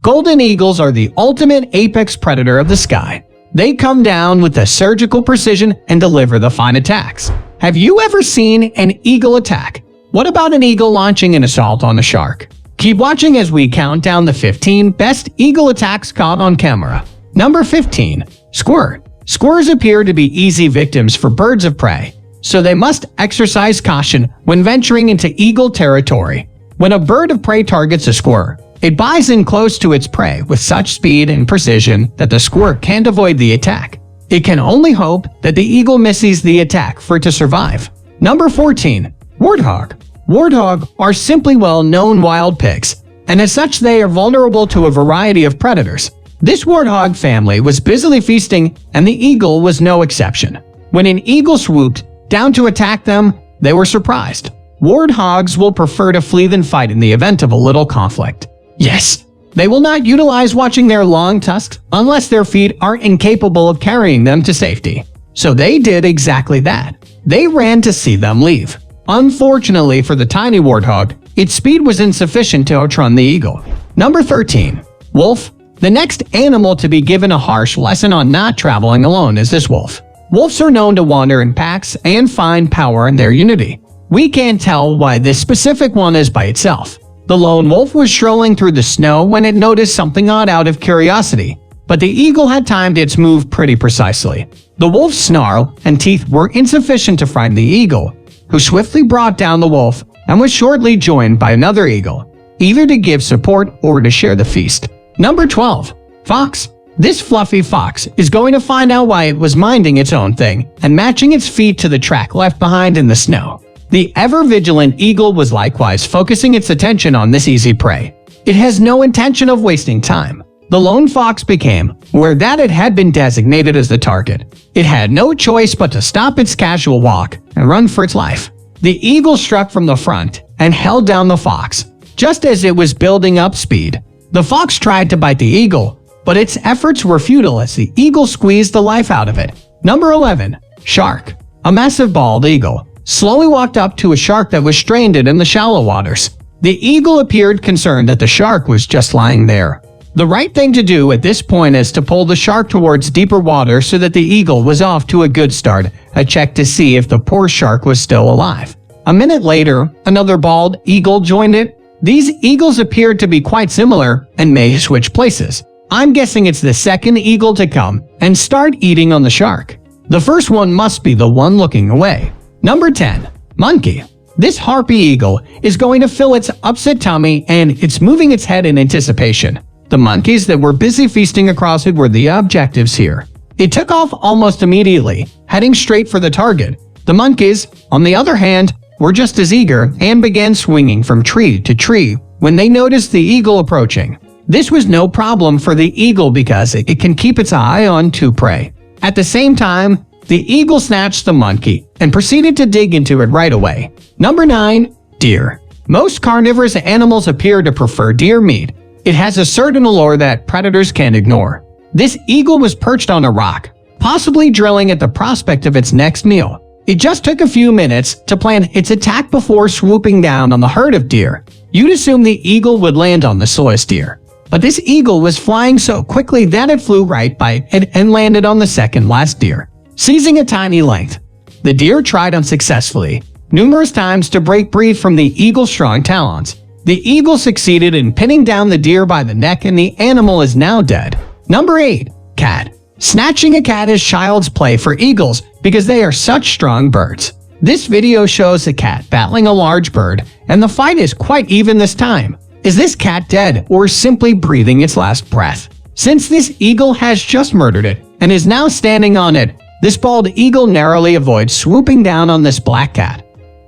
Golden eagles are the ultimate apex predator of the sky. They come down with a surgical precision and deliver the fine attacks. Have you ever seen an eagle attack? What about an eagle launching an assault on a shark? Keep watching as we count down the 15 best eagle attacks caught on camera. Number 15. Squirrel. Squirrels appear to be easy victims for birds of prey, so they must exercise caution when venturing into eagle territory. When a bird of prey targets a squirrel, it buys in close to its prey with such speed and precision that the squirrel can't avoid the attack. It can only hope that the eagle misses the attack for it to survive. Number 14. Warthog. Warthog are simply well-known wild pigs, and as such they are vulnerable to a variety of predators. This warthog family was busily feasting, and the eagle was no exception. When an eagle swooped down to attack them, they were surprised. Warthogs will prefer to flee than fight in the event of a little conflict. Yes, they will not utilize watching their long tusks unless their feet are incapable of carrying them to safety. So they did exactly that. They ran to see them leave. Unfortunately for the tiny warthog, its speed was insufficient to outrun the eagle. Number 13. Wolf. The next animal to be given a harsh lesson on not traveling alone is this wolf. Wolves are known to wander in packs and find power in their unity. We can't tell why this specific one is by itself. The lone wolf was strolling through the snow when it noticed something odd out of curiosity, but the eagle had timed its move pretty precisely. The wolf's snarl and teeth were insufficient to frighten the eagle, who swiftly brought down the wolf and was shortly joined by another eagle, either to give support or to share the feast. Number 12. Fox. This fluffy fox is going to find out why it was minding its own thing and matching its feet to the track left behind in the snow. The ever-vigilant eagle was likewise focusing its attention on this easy prey. It has no intention of wasting time. The lone fox became aware that it had been designated as the target. It had no choice but to stop its casual walk and run for its life. The eagle struck from the front and held down the fox, just as it was building up speed. The fox tried to bite the eagle, but its efforts were futile as the eagle squeezed the life out of it. Number 11. Shark. A massive bald eagle slowly walked up to a shark that was stranded in the shallow waters. The eagle appeared concerned that the shark was just lying there. The right thing to do at this point is to pull the shark towards deeper water so that the eagle was off to a good start, a check to see if the poor shark was still alive. A minute later, another bald eagle joined it. These eagles appeared to be quite similar and may switch places. I'm guessing it's the second eagle to come and start eating on the shark. The first one must be the one looking away. Number 10. Monkey. This harpy eagle is going to fill its upset tummy and it's moving its head in anticipation. The monkeys that were busy feasting across it were the objectives here. It took off almost immediately, heading straight for the target. The monkeys, on the other hand, were just as eager and began swinging from tree to tree when they noticed the eagle approaching. This was no problem for the eagle because it can keep its eye on two prey. At the same time, the eagle snatched the monkey and proceeded to dig into it right away. Number 9. Deer. Most carnivorous animals appear to prefer deer meat. It has a certain allure that predators can't ignore. This eagle was perched on a rock, possibly drilling at the prospect of its next meal. It just took a few minutes to plan its attack before swooping down on the herd of deer. You'd assume the eagle would land on the slowest deer. But this eagle was flying so quickly that it flew right by it and landed on the second last deer, seizing a tiny length. The deer tried unsuccessfully numerous times to break free from the eagle's strong talons. The eagle succeeded in pinning down the deer by the neck and the animal is now dead. Number 8. Cat. Snatching a cat is child's play for eagles because they are such strong birds. This video shows a cat battling a large bird, and the fight is quite even this time. Is this cat dead or simply breathing its last breath? Since this eagle has just murdered it and is now standing on it, this bald eagle narrowly avoids swooping down on this black cat,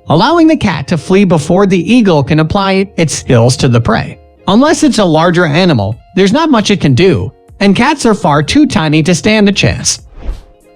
allowing the cat to flee before the eagle can apply its skills to the prey. Unless it's a larger animal, there's not much it can do, and cats are far too tiny to stand a chance.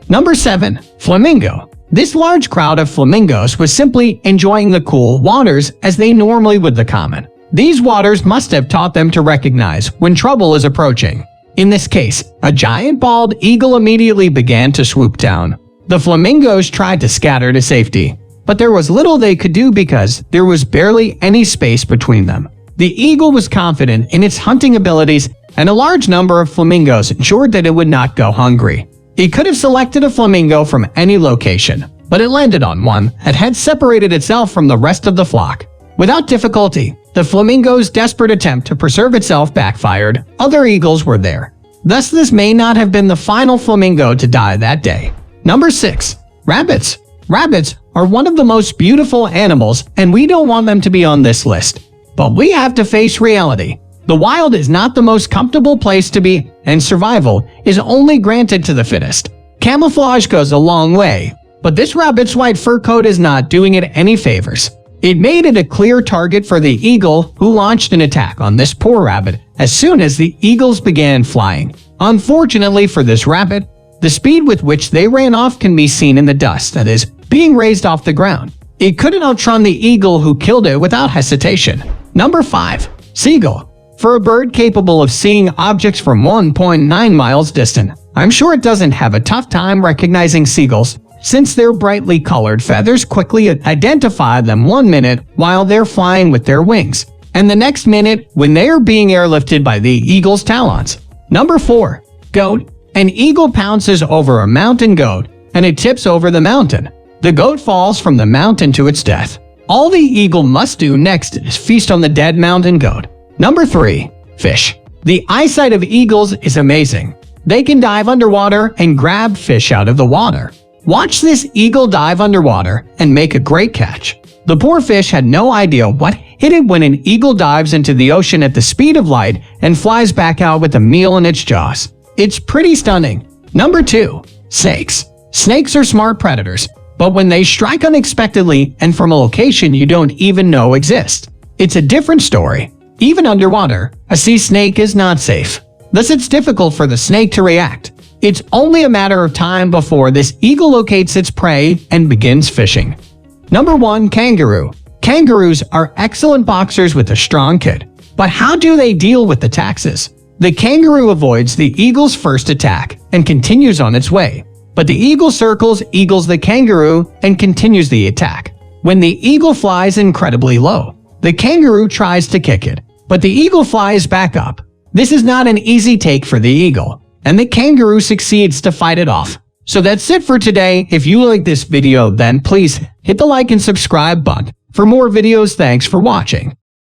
Number 7. Flamingo. This large crowd of flamingos was simply enjoying the cool waters as they normally would the common. These waters must have taught them to recognize when trouble is approaching. In this case, a giant bald eagle immediately began to swoop down. The flamingos tried to scatter to safety, but there was little they could do because there was barely any space between them. The eagle was confident in its hunting abilities and a large number of flamingos ensured that it would not go hungry. It could have selected a flamingo from any location, but it landed on one that had separated itself from the rest of the flock. Without difficulty, the flamingo's desperate attempt to preserve itself backfired. Other eagles were there. Thus, this may not have been the final flamingo to die that day. Number 6. Rabbits. Rabbits are one of the most beautiful animals, and we don't want them to be on this list. But we have to face reality. The wild is not the most comfortable place to be, and survival is only granted to the fittest. Camouflage goes a long way, but this rabbit's white fur coat is not doing it any favors. It made it a clear target for the eagle, who launched an attack on this poor rabbit as soon as the eagles began flying. Unfortunately for this rabbit, the speed with which they ran off can be seen in the dust that is being raised off the ground. It couldn't outrun the eagle, who killed it without hesitation. Number 5. Seagull. For a bird capable of seeing objects from 1.9 miles distant, I'm sure it doesn't have a tough time recognizing seagulls, since their brightly colored feathers quickly identify them 1 minute while they're flying with their wings, and the next minute when they are being airlifted by the eagle's talons. Number 4. Goat. An eagle pounces over a mountain goat, and it tips over the mountain. The goat falls from the mountain to its death. All the eagle must do next is feast on the dead mountain goat. Number 3. Fish. The eyesight of eagles is amazing. They can dive underwater and grab fish out of the water. Watch this eagle dive underwater and make a great catch. The poor fish had no idea what hit it when an eagle dives into the ocean at the speed of light and flies back out with a meal in its jaws. It's pretty stunning. Number 2. Snakes. Snakes are smart predators, but when they strike unexpectedly and from a location you don't even know exists, it's a different story. Even underwater, a sea snake is not safe. Thus, it's difficult for the snake to react. It's only a matter of time before this eagle locates its prey and begins fishing. Number 1. Kangaroo. Kangaroos are excellent boxers with a strong kid. But how do they deal with the taxes? The kangaroo avoids the eagle's first attack and continues on its way. But the eagle eagles the kangaroo and continues the attack. When the eagle flies incredibly low, the kangaroo tries to kick it, but the eagle flies back up. This is not an easy take for the eagle, and the kangaroo succeeds to fight it off. So that's it for today. If you like this video, then please hit the like and subscribe button for more videos. Thanks for watching.